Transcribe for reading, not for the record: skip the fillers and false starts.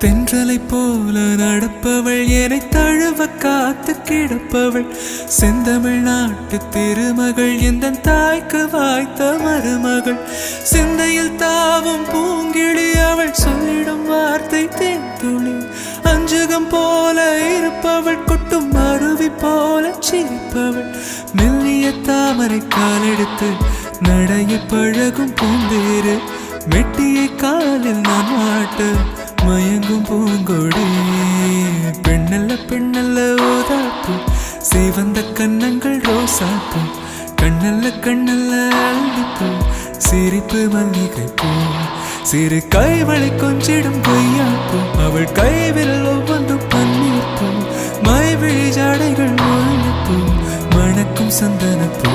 தென்றலை போல நடப்பவள் என்னை தழுவ காத்து கிடப்பவள் செந்தமிழ் நாட்டு திருமகள் எந்த தாய்க்கு வாய்த்த மருமகள் சிந்தையில் தாவும் பூங்கிழி அவள் சொல்லிடும் வார்த்தை தேன்துளி அஞ்சுகம் போல இருப்பவள் கொட்டும் அருவி போல சிரிப்பவள் மெல்லிய தாமரை காலெடுத்து நடைய பழகும் பூந்தேறு மெட்டியை காலில் நான் மாட்ட மயங்கும் பூங்கொடி பெண்ணல்ல பெண்ணல்ல ஓதாப்பு சிவந்த கண்ணங்கள் ரோசாப்பு கண்ணல்ல கண்ணல்ல அள்ளிப்பூ சிரிப்பு மல்லிகை பூ சிறு கைவளை கொஞ்சிடும் பொய்யாப்பு அவள் கைவில் ஒவ்வொன்றும் பன்னீர் பூ மைவிழி ஜாடைகள் முள்ளிப்பூ மணக்கும் சந்தனப்பூ